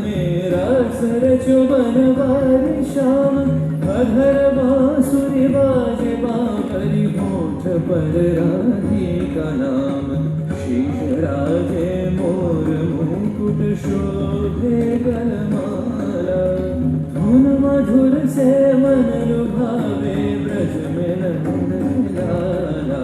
मेरा सरचो बनवारी श्याम अधर बांसुरी बाजे बांकरी होठ पर राधिका नाम शीश राजे मोर मुकुट शोभे गलमाला धुन मधुर से मन लुभावे ब्रज में नंद लाला।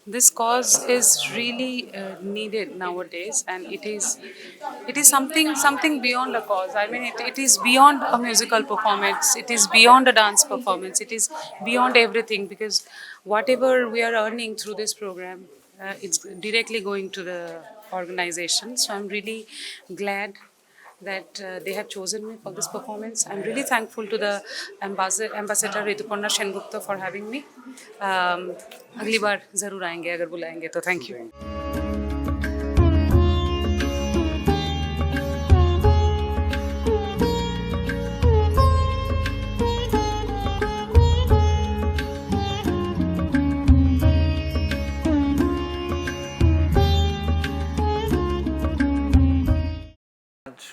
This cause is really needed nowadays, and it is something beyond a cause. I mean, it is beyond a musical performance, it is beyond a dance performance, it is beyond everything, because whatever we are earning through this program, it's directly going to the organization. So I'm really glad that they have chosen me for this performance. I'm really thankful to the ambassador Rituparna Sengupta for having me. अगली बार ज़रूर आएंगे अगर बुलाएंगे तो. Thank you.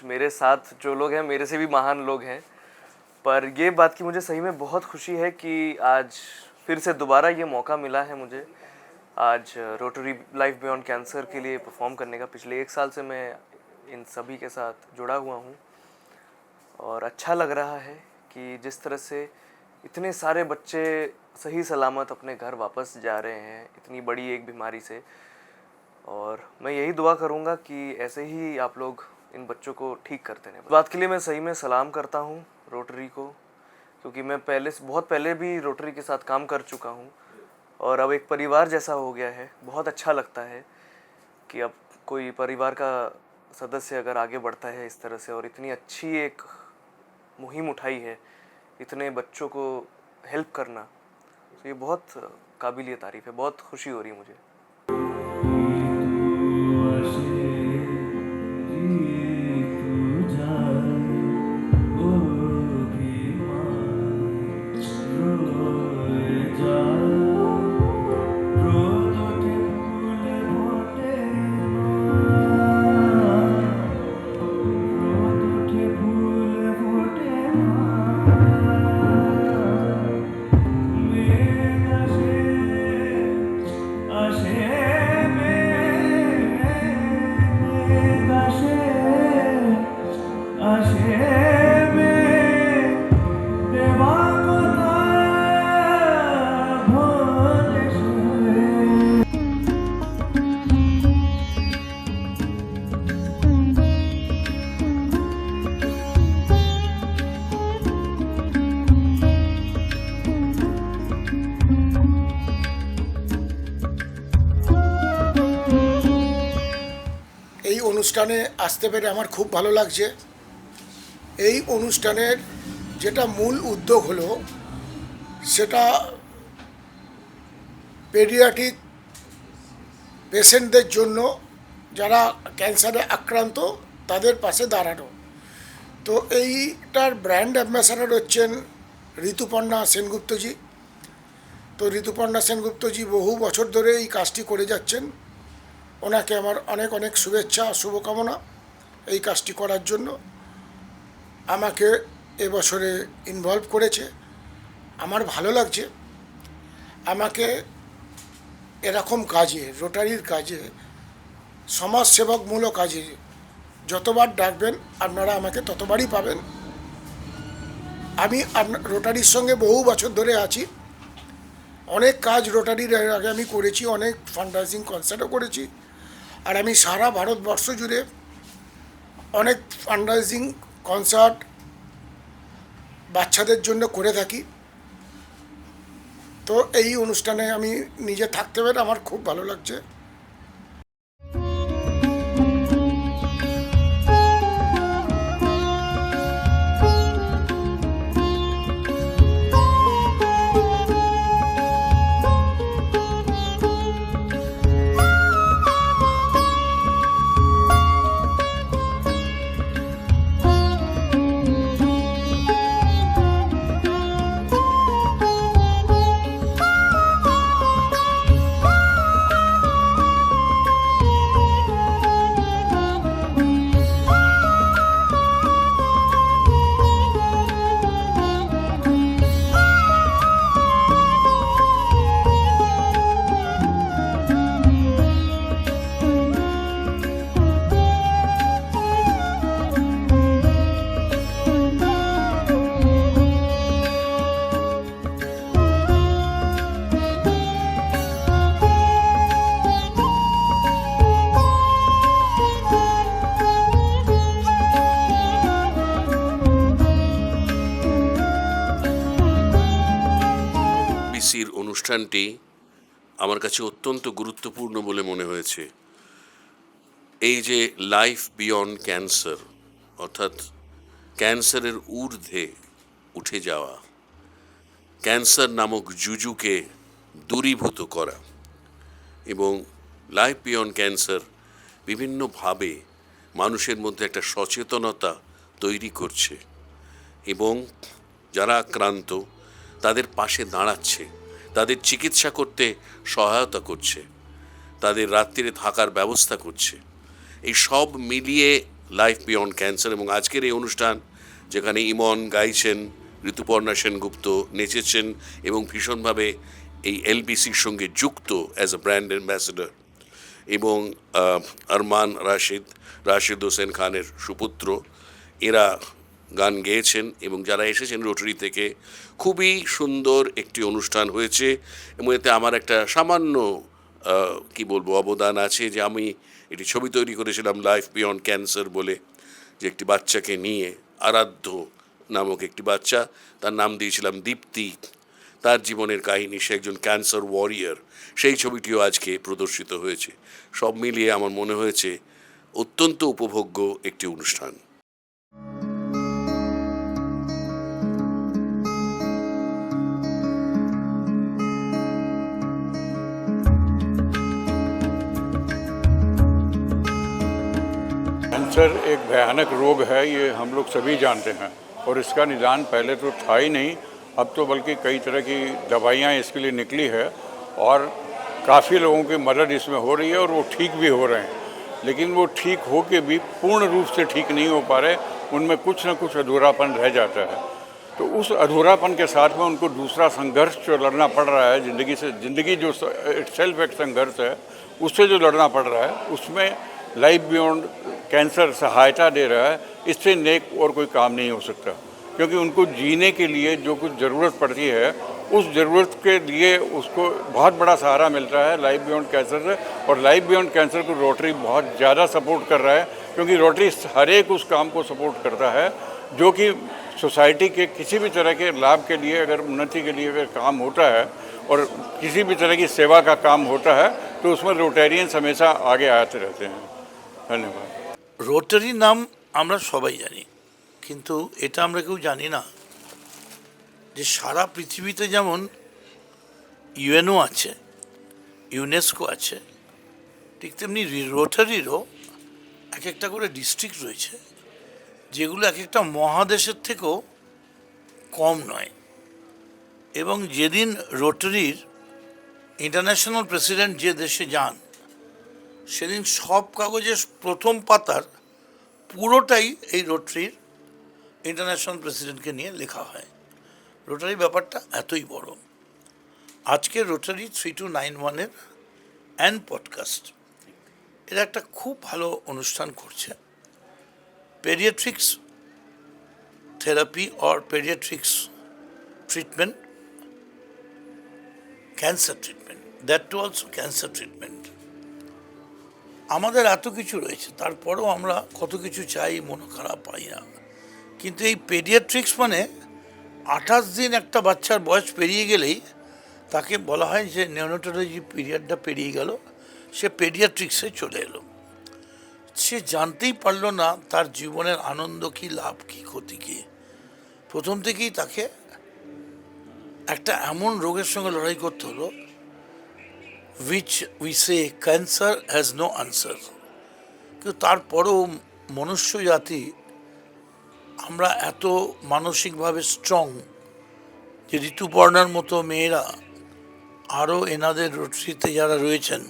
मेरे साथ जो लोग हैं मेरे से भी महान लोग हैं, पर ये बात की मुझे सही में बहुत खुशी है कि आज फिर से दोबारा ये मौका मिला है मुझे आज रोटरी लाइफ बियॉन्ड कैंसर के लिए परफॉर्म करने का। पिछले 1 साल से मैं इन सभी के साथ जुड़ा हुआ हूँ और अच्छा लग रहा है कि जिस तरह से इतने सारे बच्चे सही सलामत अपने घर वापस जा रहे हैं इतनी बड़ी एक बीमारी से, और मैं यही दुआ करूँगा कि ऐसे ही आप लोग इन बच्चों को ठीक करते रहें। बात के लिए मैं सही में सलाम करता हूँ रोटरी को, क्योंकि मैं बहुत पहले भी रोटरी के साथ काम कर चुका हूँ और अब एक परिवार जैसा हो गया है। बहुत अच्छा लगता है कि अब कोई परिवार का सदस्य अगर आगे बढ़ता है इस तरह से और इतनी अच्छी एक मुहिम उठाई है इतने बच्चों को हेल्प करना, तो ये बहुत काबिलियत तारीफ़ है। बहुत खुशी हो रही है मुझे। অনুষ্ঠানে আসতে পেরে আমার খুব ভালো লাগছে। এই অনুষ্ঠানের যেটা মূল উদ্যোগ হলো সেটা পেডিয়াট্রিক পেশেন্টদের জন্য যারা ক্যান্সারে আক্রান্ত তাদের পাশে দাঁড়ানো। তো এইটার ব্র্যান্ড অ্যাম্বাসাডার হচ্ছেন ঋতুপর্ণা সেনগুপ্তজি। তো ঋতুপর্ণা সেনগুপ্তজি বহু বছর ধরে এই কাজটি করে যাচ্ছেন। ওনাকে আমার অনেক অনেক শুভেচ্ছা শুভকামনা এই কাজটি করার জন্য। আমাকে এবছরে ইনভলভ করেছে, আমার ভালো লাগছে। আমাকে এরকম কাজে রোটারির কাজে সমাজসেবকমূলক কাজে যতবার ডাকবেন আপনারা আমাকে ততবারই পাবেন। আমি রোটারির সঙ্গে বহু বছর ধরে আছি। অনেক কাজ রোটারির আগে আমি করেছি, অনেক ফান্ডরাইজিং কনসার্টও করেছি। আর আমি সারা ভারতবর্ষ জুড়ে অনেক ফান্ডরাইজিং কনসার্ট বাচ্চাদের জন্য করে থাকি। তো তো এই অনুষ্ঠানে আমি নিজে থাকতে পেরে আমার খুব ভালো লাগছে। বিসির অনুষ্ঠানটি আমার কাছে অত্যন্ত গুরুত্বপূর্ণ বলে মনে হয়েছে। এই যে লাইফ বিয়ন্ড ক্যান্সার, অর্থাৎ ক্যান্সারের ঊর্ধ্বে উঠে যাওয়া, ক্যান্সার নামক জুজুকে দূরীভূত করা, এবং লাইফ বিয়ন্ড ক্যান্সার বিভিন্নভাবে মানুষের মধ্যে একটা সচেতনতা তৈরি করছে এবং যারা আক্রান্ত তাদের পাশে দাঁড়াচ্ছে, তাদের চিকিৎসা করতে সহায়তা করছে, তাদের রাত্রিরে থাকার ব্যবস্থা করছে। এই সব মিলিয়ে লাইফ বিয়ন্ড ক্যান্সার। এবং আজকের এই অনুষ্ঠান যেখানে ইমন গাইছেন, ঋতুপর্ণা সেনগুপ্ত নেচেছেন এবং ভীষণভাবে এই এলবিসির সঙ্গে যুক্ত অ্যাজ এ ব্র্যান্ড অ্যাম্বাসেডর, এবং আরমান রাশিদ হোসেন খানের সুপুত্র, এরা গান গেয়েছেন এবং যারা এসেছেন রোটারি থেকে, খুবই সুন্দর একটি অনুষ্ঠান হয়েছে। এবং এতে আমার একটা সামান্য কি বলবো অবদান আছে, যে আমি একটি ছবি তৈরি করেছিলাম লাইফ বিয়ন্ড ক্যান্সার বলে, যে একটি বাচ্চাকে নিয়ে, আরাধ্য নামক একটি বাচ্চা, তার নাম দিয়েছিলাম দীপ্তি। তার জীবনের কাহিনী, সে একজন ক্যান্সার ওয়ারিয়ার। সেই ছবিটিও আজকে প্রদর্শিত হয়েছে। সব মিলিয়ে আমার মনে হয়েছে অত্যন্ত উপভোগ্য একটি অনুষ্ঠান। कैंसर एक भयानक रोग है, ये हम लोग सभी जानते हैं, और इसका निदान पहले तो था ही नहीं। अब तो बल्कि कई तरह की दवाइयाँ इसके लिए निकली है और काफ़ी लोगों की मदद इसमें हो रही है और वो ठीक भी हो रहे हैं। लेकिन वो ठीक हो के भी पूर्ण रूप से ठीक नहीं हो पा रहे, उनमें कुछ न कुछ अधूरापन रह जाता है। तो उस अधूरापन के साथ में उनको दूसरा संघर्ष जो लड़ना पड़ रहा है ज़िंदगी से, ज़िंदगी जो सेल्फ एक संघर्ष है, उससे जो लड़ना पड़ रहा है, उसमें लाइफ बियॉन्ड कैंसर सहायता दे रहा है। इससे नेक और कोई काम नहीं हो सकता, क्योंकि उनको जीने के लिए जो कुछ ज़रूरत पड़ती है, उस ज़रूरत के लिए उसको बहुत बड़ा सहारा मिलता है लाइफ बियॉन्ड कैंसर से। और लाइफ बियॉन्ड कैंसर को रोटरी बहुत ज़्यादा सपोर्ट कर रहा है, क्योंकि रोटरी हर एक उस काम को सपोर्ट करता है जो कि सोसाइटी के किसी भी तरह के लाभ के लिए, अगर उन्नति के लिए अगर काम होता है और किसी भी तरह की सेवा का काम होता है, तो उसमें रोटेरियंस हमेशा आगे आते रहते हैं। धन्यवाद। রোটারি নাম আমরা সবাই জানি, কিন্তু এটা আমরা কেউ জানি না যে সারা পৃথিবীতে যেমন ইউএনও আছে, ইউনেস্কো আছে, ঠিক তেমনি রোটারিরও এক একটা করে ডিস্ট্রিক্ট রয়েছে, যেগুলো এক একটা মহাদেশের থেকেও কম নয়। এবং যেদিন রোটারির ইন্টারন্যাশনাল প্রেসিডেন্ট যে দেশে যান, সেদিন সব কাগজের প্রথম পাতার পুরোটাই এই রোটারির ইন্টারন্যাশনাল প্রেসিডেন্টকে নিয়ে লেখা হয়। রোটারি ব্যাপারটা এতই বড়। আজকে রোটারি 3291-এর অ্যান্ড পডকাস্ট, এরা একটা খুব ভালো অনুষ্ঠান করছে। Pediatrics therapy or pediatrics treatment, cancer treatment, that too also cancer treatment. আমাদের এত কিছু রয়েছে, তারপরেও আমরা কত কিছু চাই, মন খারাপ পাই না। কিন্তু এই পেডিয়াট্রিক্স মানে 28 দিন একটা বাচ্চার বয়স পেরিয়ে গেলেই তাকে বলা হয় যে নেওনোটোলজি পিরিয়ডটা পেরিয়ে গেল, সে পেডিয়াট্রিক্সে চলে এলো। সে জানতেই পারলো না তার জীবনের আনন্দ কী, লাভ কী, ক্ষতি কী। প্রথম থেকেই তাকে একটা এমন রোগের সঙ্গে লড়াই করতে হলো, which we say cancer has no answer. কিন্তু তারপরেও মনুষ্য জাতি আমরা এত মানসিকভাবে স্ট্রং যে ঋতুপর্ণার মতো মেয়েরা, আরও এনাদের রোটরিতে যারা রয়েছেন,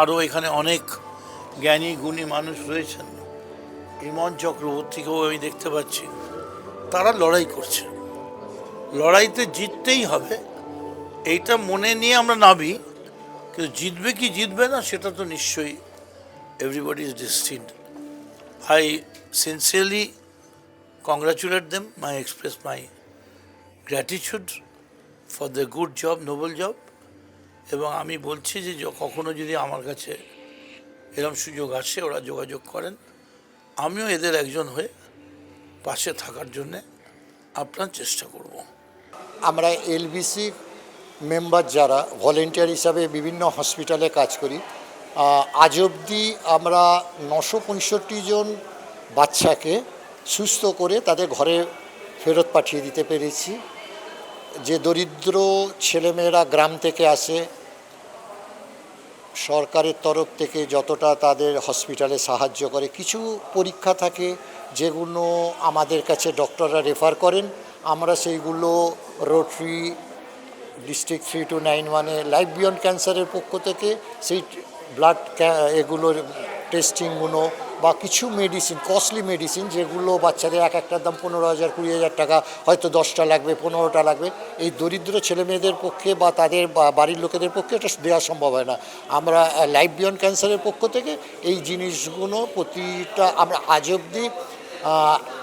আরও এখানে অনেক জ্ঞানী গুণী মানুষ রয়েছেন, ইমন চক্রবর্তীকেও আমি দেখতে পাচ্ছি, তারা লড়াই করছে। লড়াইতে জিততেই হবে এইটা মনে নিয়ে আমরা নামি, কিন্তু জিতবে কি জিতবে না সেটা তো নিশ্চয়ই everybody is destined. I sincerely congratulate them, my express my gratitude for the good job, noble job. এবং আমি বলছি যে কখনো যদি আমার কাছে এরকম সুযোগ আসে, ওরা যোগাযোগ করেন, আমিও এদের একজন হয়ে পাশে থাকার জন্যে আপনার চেষ্টা করব। আমরা এলবিসি মেম্বার যারা ভলেন্টিয়ার হিসাবে বিভিন্ন হসপিটালে কাজ করি, আজ অবধি আমরা 965 জন বাচ্চাকে সুস্থ করে তাদের ঘরে ফেরত পাঠিয়ে দিতে পেরেছি। যে দরিদ্র ছেলেমেয়েরা গ্রাম থেকে আসে, সরকারের তরফ থেকে যতটা তাদের হসপিটালে সাহায্য করে, কিছু পরীক্ষা থাকে যেগুলো আমাদের কাছে ডক্টররা রেফার করেন, আমরা সেইগুলো রোটারি ডিস্ট্রিক্ট 3291 লাইফ বিয়ন্ড ক্যান্সারের পক্ষ থেকে সেই ব্লাড এগুলোর টেস্টিংগুলো বা কিছু মেডিসিন, কস্টলি মেডিসিন যেগুলো বাচ্চাদের এক একটার দাম 15,000 20,000 টাকা, হয়তো 10টা লাগবে, 15টা লাগবে, এই দরিদ্র ছেলেমেয়েদের পক্ষে বা তাদের বাড়ির লোকেদের পক্ষে এটা দেওয়া সম্ভব হয় না। আমরা লাইফ বিয়ন্ড ক্যান্সারের পক্ষ থেকে এই জিনিসগুলো প্রতিটা, আমরা আজ অবধি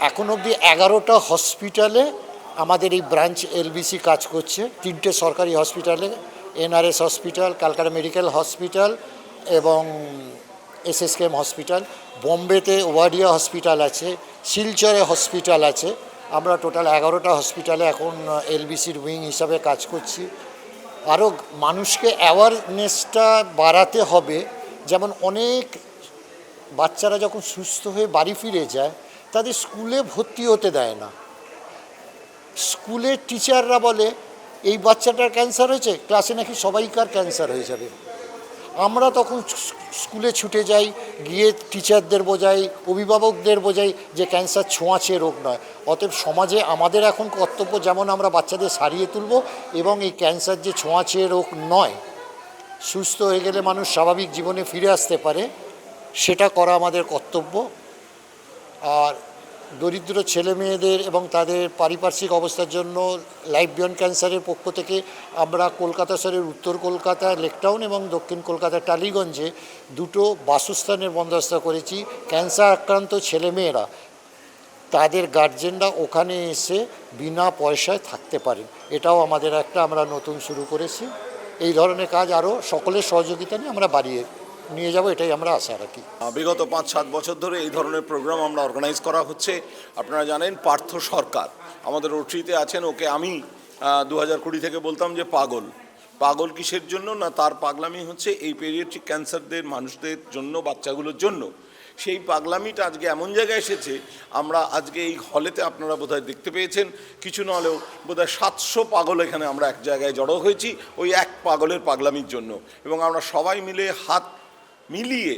এখন অবধি 11টা হসপিটালে আমাদের এই ব্রাঞ্চ এলবিসি কাজ করছে। 3টে সরকারি হসপিটালে, NRS hospital, Calcutta medical hospital এবং এসএসকেএম হসপিটাল, বোম্বেতে ওয়াডিয়া হসপিটাল আছে, শিলচরে হসপিটাল আছে। আমরা টোটাল 11টা হসপিটালে এখন এলবিসির উইং হিসাবে কাজ করছি। আরও মানুষকে অ্যাওয়ারনেসটা বাড়াতে হবে। যেমন অনেক বাচ্চারা যখন সুস্থ হয়ে বাড়ি ফিরে যায়, তাদের স্কুলে ভর্তি হতে দেয় না। স্কুলের টিচাররা বলে এই বাচ্চাটার ক্যান্সার হয়েছে, ক্লাসে নাকি সবাইকার ক্যান্সার হয়ে যাবে। আমরা তখন স্কুলে ছুটে যাই, গিয়ে টিচারদের বোঝাই, অভিভাবকদের বোঝাই যে ক্যান্সার ছোঁয়াচে রোগ নয়। অতএব সমাজে আমাদের এখন কর্তব্য, যেমন আমরা বাচ্চাদের সারিয়ে তুলব এবং এই ক্যান্সার যে ছোঁয়াচে রোগ নয়, সুস্থ হয়ে গেলে মানুষ স্বাভাবিক জীবনে ফিরে আসতে পারে, সেটা করা আমাদের কর্তব্য। আর দরিদ্র ছেলেমেয়েদের এবং তাদের পারিপার্শ্বিক অবস্থার জন্য লাইফ বিয়ন্ড ক্যান্সারের পক্ষ থেকে আমরা কলকাতা শহরের উত্তর কলকাতা লেকটাউন এবং দক্ষিণ কলকাতার টালিগঞ্জে 2টো বাসস্থানের বন্দোবস্ত করেছি। ক্যান্সার আক্রান্ত ছেলেমেয়েরা, তাদের গার্জেনরা ওখানে এসে বিনা পয়সায় থাকতে পারেন। এটাও আমাদের একটা আমরা নতুন শুরু করেছি। এই ধরনের কাজ আরও সকলের সহযোগিতা নিয়ে আমরা বাড়িয়ে নিয়ে যাব, এটাই আমরা আশা রাখি। বিগত 5-7 বছর ধরে এই ধরনের প্রোগ্রাম আমরা অর্গানাইজ করা হচ্ছে। আপনারা জানেন পার্থ সরকার আমাদের রোটারিতে আছেন, ওকে আমি 2020 থেকে বলতাম যে পাগল কিসের জন্য না, তার পাগলামি হচ্ছে এই পেডিয়াট্রিক ক্যান্সারদের মানুষদের জন্য, বাচ্চাগুলোর জন্য। সেই পাগলামিটা আজকে এমন জায়গায় এসেছে, আমরা আজকে এই হলেতে আপনারা বোধহয় দেখতে পেয়েছেন, কিছু না হলেও বোধহয় 700 পাগল এখানে আমরা এক জায়গায় জড়ো হয়েছি ওই এক পাগলের পাগলামির জন্য। এবং আমরা সবাই মিলে হাত মিলিয়ে,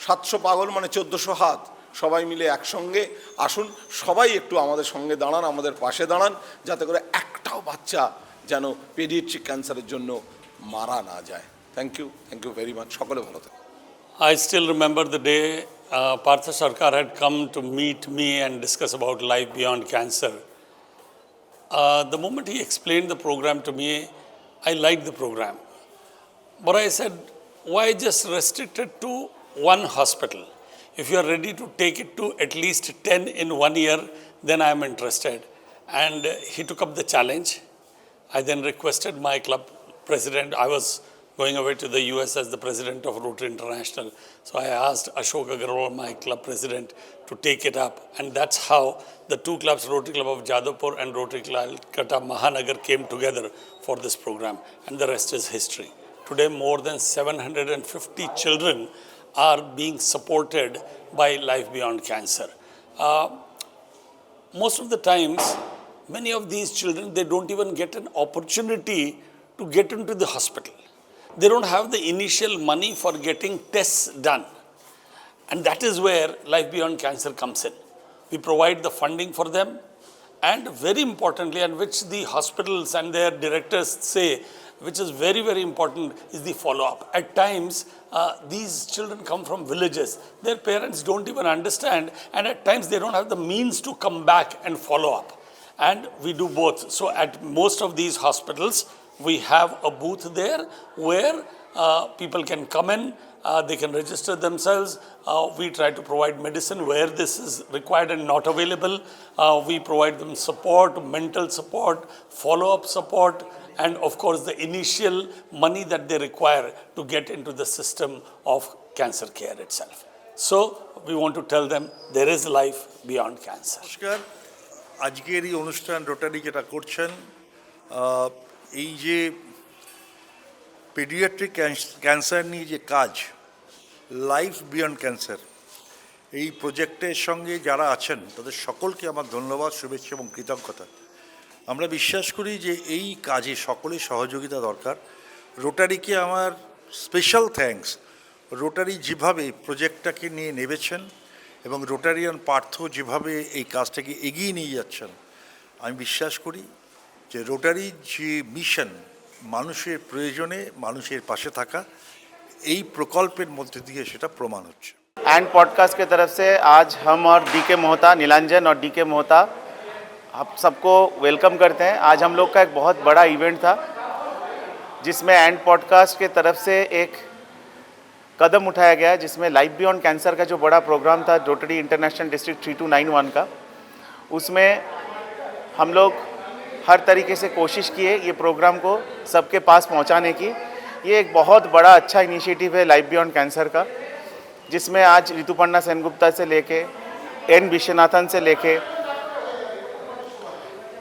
700 পাগল মানে 1400 হাত, সবাই মিলে একসঙ্গে আসুন, সবাই একটু আমাদের সঙ্গে দাঁড়ান, আমাদের পাশে দাঁড়ান, যাতে করে একটাও বাচ্চা যেন পেডিয়াট্রিক ক্যান্সারের জন্য মারা না যায়। Thank you very much. সকলে ভালো থাকুন। I still remember the day Partha Sarkar had come to meet me and discuss about life beyond cancer. The moment he explained the program to me, I liked the program. But I said, why just restrict it to one hospital? If you are ready to take it to at least 10 in 1 year, then I am interested. And he took up the challenge. I then requested my club president, I was going away to the US as the president of Rotary International. So I asked Ashok Agarwal, my club president, to take it up. And that's how the two clubs, Rotary Club of Jadavpur and Rotary Club Kata Mahanagar, came together for this program. And the rest is history. Today, more than 750 children are being supported by Life Beyond Cancer. Most of the times, many of these children, they don't even get an opportunity to get into the hospital. They don't have the initial money for getting tests done. And that is where Life Beyond Cancer comes in. We provide the funding for them, and very importantly, and which the hospitals and their directors say, which is very, very important, is the follow-up. At times, these children come from villages. Their parents don't even understand, and at times they don't have the means to come back and follow up. And we do both. So at most of these hospitals, we have a booth there where people can come in, they can register themselves. We try to provide medicine where this is required and not available. We provide them support, mental support, follow-up support, and of course the initial money that they require to get into the system of cancer care itself. So we want to tell them there is life beyond cancer. নমস্কার, আজকের এই অনুষ্ঠান rotary যেটা করছেন, এই যে paediatric cancer নিয়ে যে কাজ, লাইফ বিয়ন্ড ক্যান্সার, এই প্রজেক্টের সঙ্গে যারা আছেন তাদের সকলকে আমার ধন্যবাদ, শুভেচ্ছা এবং কৃতজ্ঞতা। আমরা বিশ্বাস করি যে এই কাজে সকলের সহযোগিতা দরকার। রোটারিকে আমার স্পেশাল থ্যাঙ্কস। রোটারি যেভাবে প্রজেক্টটাকে নিয়ে নেমেছেন এবং রোটারিয়ান পার্থ যেভাবে এই কাজটাকে এগিয়ে নিয়ে যাচ্ছেন, আমি বিশ্বাস করি যে রোটারির যে মিশন, মানুষের প্রয়োজনে মানুষের পাশে থাকা, এই প্রকল্পের মধ্যে দিয়ে সেটা প্রমাণ হচ্ছে। एंड पॉडकास्ट की तरफ से आज हम और डीके मोहता, नीलांजन और डीके मोहता, आप सबको वेलकम करते हैं। आज हम लोग का एक बहुत बड़ा इवेंट था जिसमें एंड पॉडकास्ट के तरफ से एक कदम उठाया गया, जिसमें लाइफ बियॉन्ड कैंसर का जो बड़ा प्रोग्राम था रोटरी इंटरनेशनल डिस्ट्रिक्ट 3291 का, उसमें हम लोग हर तरीके से कोशिश किए ये प्रोग्राम को सबके पास पहुंचाने की। ये एक बहुत बड़ा अच्छा इनिशिएटिव है लाइफ बियॉन्ड कैंसर का, जिसमें आज ऋतुपर्णा सेनगुप्ता से लेके एन विश्वनाथन से लेके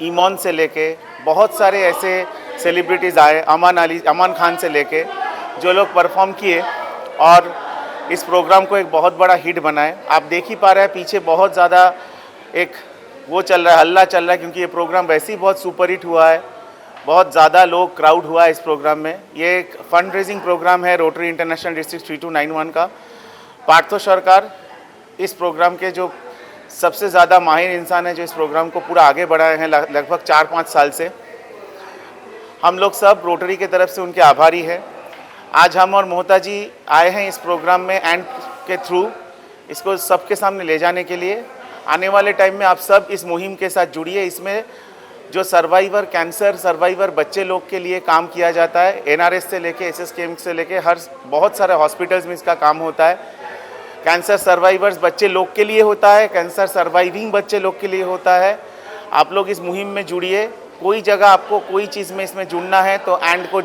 ईमॉन से लेके बहुत सारे ऐसे सेलिब्रिटीज़ आए, अमान खान से लेके, जो लोग परफॉर्म किए और इस प्रोग्राम को एक बहुत बड़ा हिट बनाए। आप देख ही पा रहे हैं पीछे बहुत ज़्यादा एक वो चल रहा है, हल्ला चल रहा है, क्योंकि ये प्रोग्राम वैसे ही बहुत सुपर हिट हुआ है, बहुत ज़्यादा लोग क्राउड हुआ है इस प्रोग्राम में। ये एक फंड रेजिंग प्रोग्राम है रोटरी इंटरनेशनल डिस्ट्रिक्ट 3291 का। पार्थो सरकार इस प्रोग्राम के जो सबसे ज़्यादा माहिर इंसान है, जो इस प्रोग्राम को पूरा आगे बढ़ाए हैं लगभग 4-5 साल से। हम लोग सब रोटरी के तरफ से उनके आभारी हैं। आज हम और मोहता जी आए हैं इस प्रोग्राम में एंड के थ्रू इसको सबके सामने ले जाने के लिए। आने वाले टाइम में आप सब इस मुहिम के साथ जुड़िए। इसमें जो सर्वाइवर कैंसर सर्वाइवर बच्चे लोग के लिए काम किया जाता है, NRS से लेके SSKM से लेके हर बहुत सारे हॉस्पिटल्स में इसका काम होता है। कैंसर सर्वाइवर्स बच्चे लोग के लिए होता है, कैंसर सर्वाइविंग बच्चे लोग के लिए होता है। आप लोग इस मुहिम में जुड़िए। कोई जगह आपको कोई चीज़ में इसमें जुड़ना है तो एंड को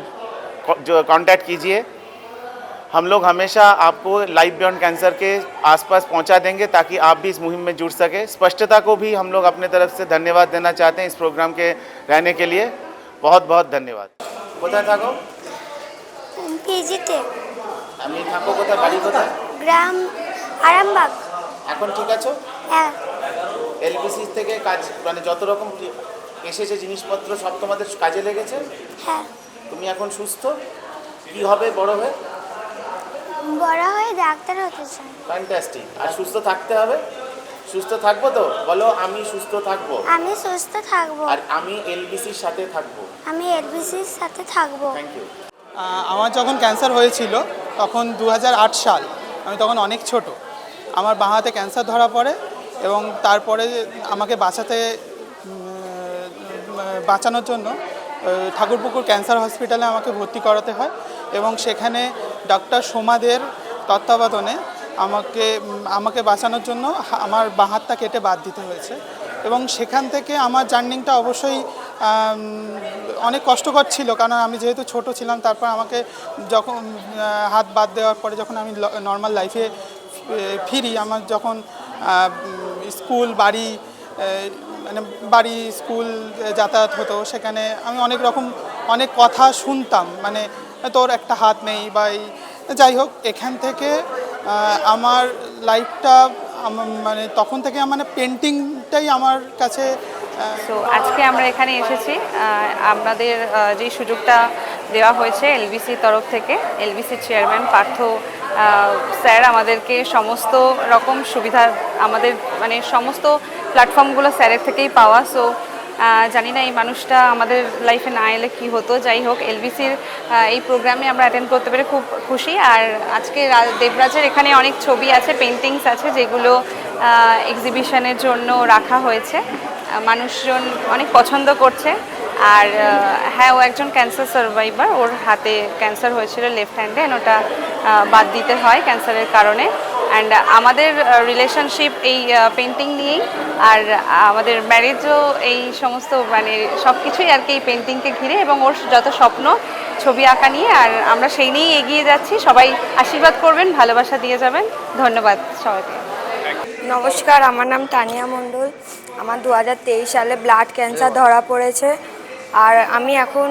जो कांटेक्ट कीजिए। हम लोग हमेशा आपको लाइफ बियॉन्ड कैंसर के आसपास पहुंचा देंगे ताकि आप भी इस मुहिम में जुड़ सके। स्पष्टता को भी हम लोग अपने तरफ से धन्यवाद देना चाहते हैं इस प्रोग्राम के रहने के लिए। बहुत बहुत धन्यवाद। কোথায় থাকো? পিজিতে। আমি থাকো কোথায়? বাড়ি কোথায়? গ্রাম আরামবাগ। এখন ঠিক আছো? হ্যাঁ। এলবিসি থেকে কাজ মানে যত রকম এসেছে জিনিসপত্র সব তোমাদের কাজে লেগেছে? হ্যাঁ। তুমি এখন সুস্থ? কি হবে বড় হয়ে? বড় হয়ে ডাক্তার হতে চাই। ফ্যান্টাস্টিক। আর সুস্থ থাকতে হবে? সুস্থ থাকবো তো? বলো আমি সুস্থ থাকবো। আমি সুস্থ থাকবো। আর আমি এলবিসির সাথে থাকবো। আমি এলবিসির সাথে থাকবো। Thank you. আমার যখন ক্যান্সার হয়েছিল তখন 2008 সাল, আমি তখন অনেক ছোট। আমার বাঁ হাতে ক্যান্সার ধরা পড়ে এবং তারপরে আমাকে বাঁচানোর জন্য ঠাকুরপুকুর ক্যান্সার হসপিটালে আমাকে ভর্তি করাতে হয় এবং সেখানে ডক্টর সোমাদের তত্ত্বাবধানে আমাকে বাঁচানোর জন্য আমার বাঁ হাতটা কেটে বাদ দিতে হয়েছে এবং সেখান থেকে আমার জার্নিটা অবশ্যই অনেক কষ্টকর ছিল, কারণ আমি যেহেতু ছোট ছিলাম। তারপর আমাকে যখন হাত বাদ দেওয়ার পরে যখন আমি নর্মাল লাইফে ফিরি, আমার যখন স্কুল বাড়ি মানে বাড়ি স্কুল যাতায়াত হতো, সেখানে আমি অনেক কথা শুনতাম, মানে তোর একটা হাত নেই বা যাই হোক। এখান থেকে আমার লাইফটা মানে তখন থেকে মানে পেন্টিংটাই আমার কাছে। তো আজকে আমরা এখানে এসেছি, আমাদের যে সুযোগটা দেওয়া হয়েছে এলবিসির তরফ থেকে, এলবিসির চেয়ারম্যান পার্থ স্যার আমাদেরকে সমস্ত রকম সুবিধা, আমাদের মানে সমস্ত প্ল্যাটফর্মগুলো স্যারের থেকেই পাওয়া। সো জানি না এই মানুষটা আমাদের লাইফে না এলে কী হতো। যাই হোক, এলবিসির এই প্রোগ্রামে আমরা অ্যাটেন্ড করতে পেরে খুব খুশি। আর আজকে দেবরাজের এখানে অনেক ছবি আছে, পেন্টিংস আছে, যেগুলো এক্সিবিশনের জন্য রাখা হয়েছে। মানুষজন অনেক পছন্দ করছে। আর হ্যাঁ, ও একজন ক্যান্সার সার্ভাইভার, ওর হাতে ক্যান্সার হয়েছিল লেফট হ্যান্ডে, ওটা বাদ দিতে হয় ক্যান্সারের কারণে। অ্যান্ড আমাদের রিলেশনশিপ এই পেন্টিং নিয়েই, আর আমাদের ম্যারেজও এই সমস্ত মানে সব কিছুই আর কি এই পেন্টিংকে ঘিরে, এবং ওর যত স্বপ্ন ছবি আঁকা নিয়ে, আর আমরা সেই নিয়েই এগিয়ে যাচ্ছি। সবাই আশীর্বাদ করবেন, ভালোবাসা দিয়ে যাবেন। ধন্যবাদ সবাইকে। নমস্কার, আমার নাম তানিয়া মণ্ডল। আমার 2023 সালে ব্লাড ক্যান্সার ধরা পড়েছে। আর আমি এখন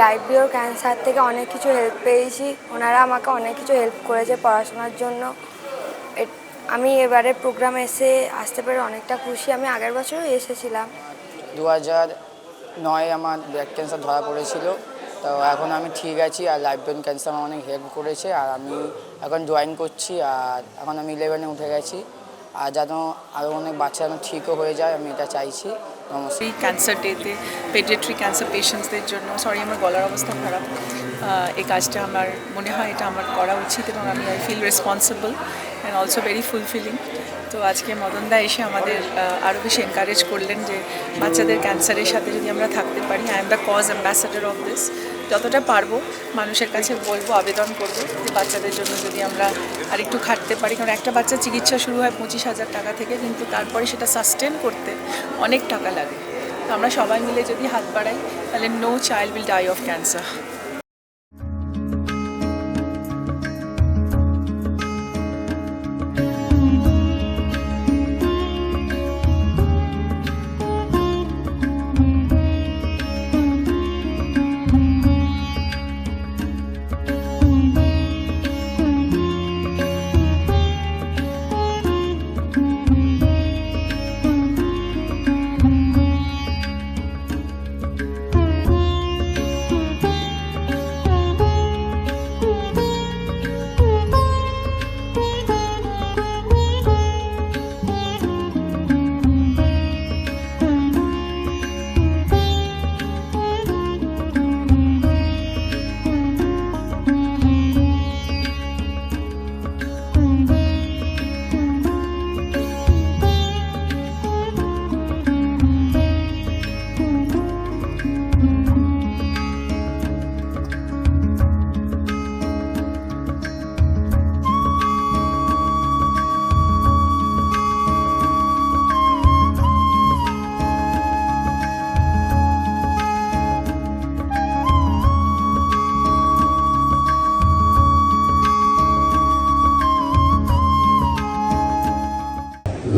লাইফ বিয়ন্ড ক্যান্সার থেকে অনেক কিছু হেল্প পেয়েছি। ওনারা আমাকে অনেক কিছু হেল্প করেছে পড়াশোনার জন্য। আমি এবারে প্রোগ্রামে আসতে পেরে অনেকটা খুশি। আমি আগের বছরও এসেছিলাম। 2009 আমার ব্লাড ক্যান্সার ধরা পড়েছিল, তো এখন আমি ঠিক আছি। আর লাইফ বিয়ন্ড ক্যান্সার আমার অনেক হেল্প করেছে। আর আমি এখন জয়েন করছি, আর এখন আমি 11-এ উঠে গেছি। আর যেন আরও অনেক বাচ্চা যেন ঠিকও হয়ে যায়, আমি এটা চাইছি। নমস্কার। এই ক্যান্সার ডেতে পেডিয়াট্রিক ক্যান্সার পেশেন্টসদের জন্য, আমার গলার অবস্থা খারাপ, এই কাজটা আমার মনে হয় এটা আমার করা উচিত, এবং আমি I feel responsible and also very fulfilling. তো আজকে মদনদা এসে আমাদের আরও বেশি এনকারেজ করলেন যে বাচ্চাদের ক্যান্সারের সাথে যদি আমরা থাকতে পারি। I am the cause ambassador of this. যতটা পারবো মানুষের কাছে বলবো, আবেদন করবো যে বাচ্চাদের জন্য যদি আমরা আরেকটু খাটতে পারি। কারণ একটা বাচ্চার চিকিৎসা শুরু হয় 25,000 টাকা থেকে, কিন্তু তারপরে সেটা সাস্টেন করতে অনেক টাকা লাগে। তো আমরা সবাই মিলে যদি হাত বাড়াই, তাহলে no child will die of cancer.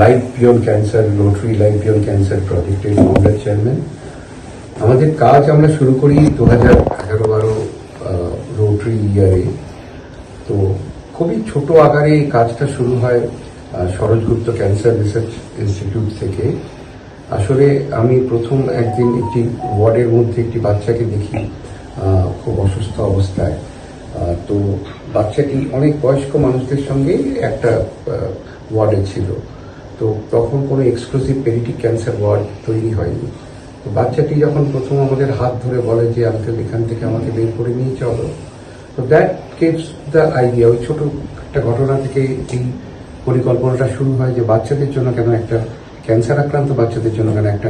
Life beyond cancer, rotary life beyond cancer প্রজেক্টের ফাউন্ডার চেয়ারম্যান। আমাদের কাজ আমরা শুরু করি 2011-12 রোটারি ইয়ারে। তো খুবই ছোট আকারে এই কাজটা শুরু হয় সরোজগুপ্ত ক্যান্সার রিসার্চ ইনস্টিটিউট থেকে। আসলে আমি প্রথম একদিন একটি ওয়ার্ডের মধ্যে একটি বাচ্চাকে দেখি খুব অসুস্থ অবস্থায়। তো বাচ্চাটি অনেক বয়স্ক মানুষদের সঙ্গে একটা ওয়ার্ডে ছিল। তো তখন কোনো এক্সক্লুসিভ পেডিয়াট্রিক ক্যান্সার ওয়ার্ড তৈরি হয়নি। তো বাচ্চাটি যখন প্রথম আমাদের হাত ধরে বলে যে আঙ্কেল এখান থেকে আমাকে বের করে নিয়ে চলো, তো দ্যাট গিভস দ্য আইডিয়া। ওই ছোট একটা ঘটনা থেকে এই পরিকল্পনাটা শুরু হয় যে বাচ্চাদের জন্য কেন একটা ক্যান্সার আক্রান্ত বাচ্চাদের জন্য কেন একটা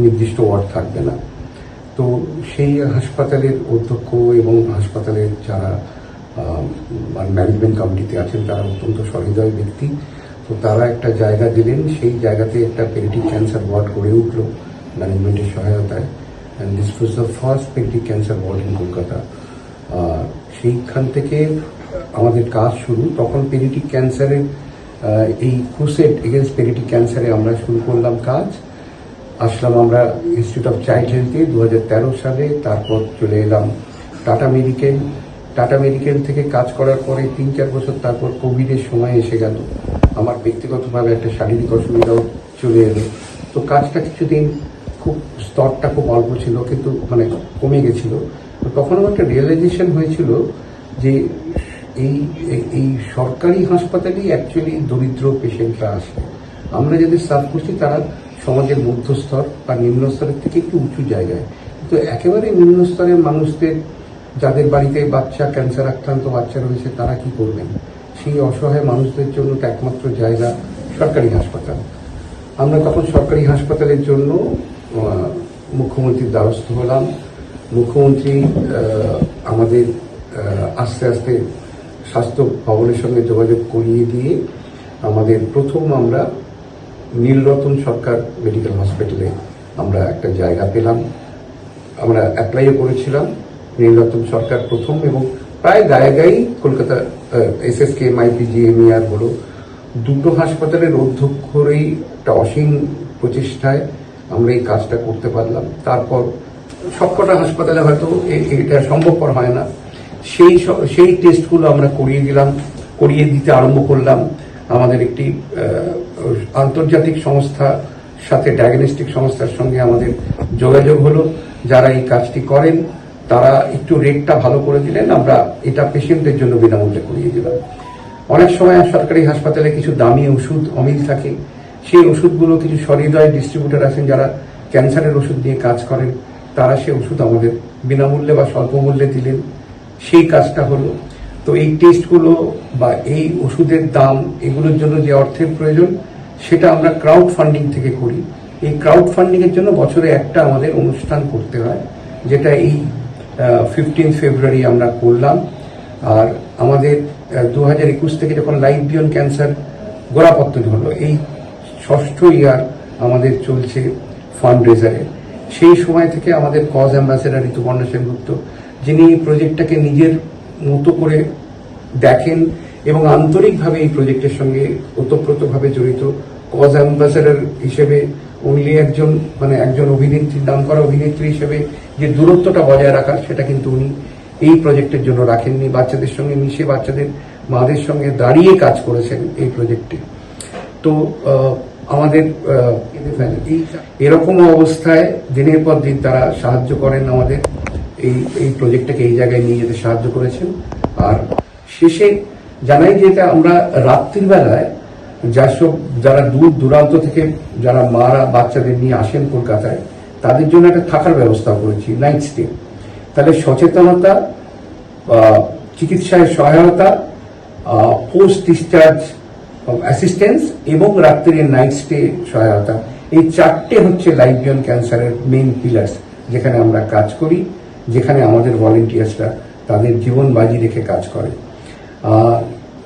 নির্দিষ্ট ওয়ার্ড থাকবে না। তো সেই হাসপাতালের অধ্যক্ষ এবং হাসপাতালের যারা ম্যানেজমেন্ট কমিটিতে আছেন তারা অত্যন্ত সহৃদয় ব্যক্তি। তো তারা একটা জায়গা দিলেন, সেই জায়গাতে একটা পেডিয়াট্রিক ক্যান্সার ওয়ার্ড গড়ে উঠল ম্যানেজমেন্টের সহায়তায়, and this was the first pediatric cancer ward in Kolkata. সেইখান থেকে আমাদের কাজ শুরু। তখন পেডিয়াট্রিক ক্যান্সারের এই ক্রুসেড এগেনস্ট পেডিয়াট্রিক ক্যান্সারে আমরা শুরু করলাম কাজ। আসলাম আমরা ইনস্টিটিউট অফ চাইল্ড হেলথে 2013 সালে, তারপর চলে এলাম টাটা মেডিকেল। টাটা মেডিকেল থেকে কাজ করার পরে 3-4 বছর তারপর কোভিডের সময় এসে গেল। আমার ব্যক্তিগতভাবে একটা শারীরিক অসুবিধাও চলে এলো, তো কাজটা কিছুদিন খুব স্তরটা খুব অল্প ছিল, কিন্তু মানে কমে গেছিল। তো তখন আমার একটা রিয়েলাইজেশন হয়েছিল যে এই সরকারি হাসপাতালেই অ্যাকচুয়ালি দরিদ্র পেশেন্টরা আসে। আমরা যাদের সার্ভ করছি তারা সমাজের মধ্যস্তর বা নিম্ন স্তরের থেকে একটু উঁচু জায়গায়, তো একেবারে নিম্ন স্তরের মানুষদের যাদের বাড়িতে বাচ্চা ক্যান্সার আক্রান্ত বাচ্চা রয়েছে তারা কি করবেন? সেই অসহায় মানুষদের জন্য তো একমাত্র জায়গা সরকারি হাসপাতাল। আমরা তখন সরকারি হাসপাতালের জন্য মুখ্যমন্ত্রীর দ্বারস্থ হলাম। মুখ্যমন্ত্রী আমাদের আস্তে আস্তে স্বাস্থ্য ভবনের সঙ্গে যোগাযোগ করিয়ে দিয়ে আমাদের প্রথম আমরা নীলরতন সরকার মেডিকেল হসপিটালে আমরা একটা জায়গা পেলাম। আমরা অ্যাপ্লাইও করেছিলাম। নীলরতন সরকার প্রথম, এবং প্রায় গায়ে গায়েই কলকাতা এসএসকে, এমআইপি, জিএমইআর হলো দুটো হাসপাতালের অধ্যক্ষরেই একটা অসীম প্রচেষ্টায় আমরা এই কাজটা করতে পারলাম। তারপর সবকটা হাসপাতালে হয়তো এটা সম্ভবপর হয় না, সেই টেস্টগুলো আমরা করিয়ে দিতে আরম্ভ করলাম। আমাদের একটি আন্তর্জাতিক সংস্থার সাথে, ডায়াগনস্টিক সংস্থার সঙ্গে আমাদের যোগাযোগ হলো, যারা এই কাজটি করেন তারা একটু রেটটা ভালো করে দিলেন, আমরা এটা পেশেন্টদের জন্য বিনামূল্যে করিয়ে দিলাম। অনেক সময় সরকারি হাসপাতালে কিছু দামি ওষুধ অমিল থাকে, সেই ওষুধগুলো কিছু সহৃদয় ডিস্ট্রিবিউটার আছেন যারা ক্যান্সারের ওষুধ নিয়ে কাজ করেন, তারা সেই ওষুধ আমাদের বিনামূল্যে বা স্বল্প মূল্যে দিলেন, সেই কাজটা হলো। তো এই টেস্টগুলো বা এই ওষুধের দাম, এগুলোর জন্য যে অর্থের প্রয়োজন সেটা আমরা ক্রাউড ফান্ডিং থেকে করি। এই ক্রাউড ফান্ডিংয়ের জন্য বছরে একটা আমাদের অনুষ্ঠান করতে হয়, যেটা এই 15 ফেব্রুয়ারি আমরা করলাম। আর আমাদের 2021 থেকে যখন লাইফ বিয়ন্ড ক্যান্সার গোড়াপত্তন হলো, এই 6ষ্ঠ ইয়ার আমাদের চলছে ফান্ড রেজারে। সেই সময় থেকে আমাদের কজ অ্যাম্বাসেডর ঋতুপর্ণা সেনগুপ্ত, যিনি এই প্রজেক্টটাকে নিজের মতো করে দেখেন এবং আন্তরিকভাবে এই প্রজেক্টের সঙ্গে ওতপ্রোতভাবে জড়িত। কজ অ্যাম্বাসেডর হিসেবে উনি একজন অভিনেত্রী, নাম করা অভিনেত্রী হিসেবে যে দূরত্বটা বজায় রাখার, সেটা কিন্তু উনি এই প্রজেক্টের জন্য রাখেননি। বাচ্চাদের সঙ্গে মিশে, বাচ্চাদের মাদের সঙ্গে দাঁড়িয়ে কাজ করেছেন এই প্রজেক্টে। তো আমাদের এরকম অবস্থায় দিনের পর দিন তারা সাহায্য করেন আমাদের, এই প্রজেক্টটাকে এই জায়গায় নিয়ে যেতে সাহায্য করেছেন। আর শেষে জানাই যে এটা আমরা রাত্রির বেলায় যারা দূর দূরান্ত থেকে যারা মারা বাচ্চাদের নিয়ে আসেন কলকাতায়, তাদের জন্য একটা থাকার ব্যবস্থা করেছি, নাইট স্টে। তাহলে সচেতনতা, চিকিৎসায় সহায়তা, পোস্ট ডিসচার্জ অ্যাসিস্ট্যান্স এবং রাত্রির নাইট স্টে সহায়তা, এই 4টে হচ্ছে লাইফ বিয়ন্ড ক্যান্সারের মেইন পিলার্স, যেখানে আমরা কাজ করি, যেখানে আমাদের ভলেন্টিয়ার্সরা তাদের জীবন বাজি রেখে কাজ করে।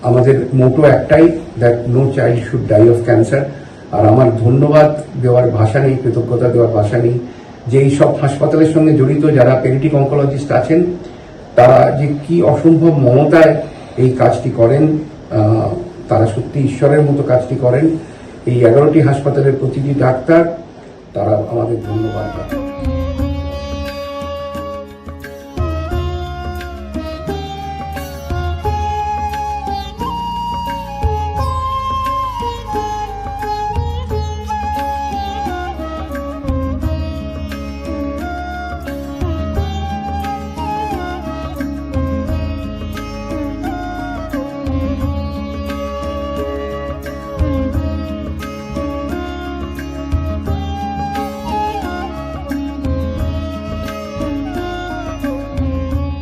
আমাদের মোটো একটাই, that no child should die of cancer. আর আমার ধন্যবাদ দেওয়ার ভাষা নেই, কৃতজ্ঞতা দেওয়ার ভাষা নেই, যে এই সব হাসপাতালের সঙ্গে জড়িত যারা পেডিয়াট্রিক অনকোলজিস্ট আছেন, তারা যে কি অসম্ভব মমতায় এই কাজটি করেন, তারা সত্যি ঈশ্বরের মতো কাজটি করেন। এই 11টি হাসপাতালের প্রতিটি ডাক্তার, তারা আমাদের ধন্যবাদ।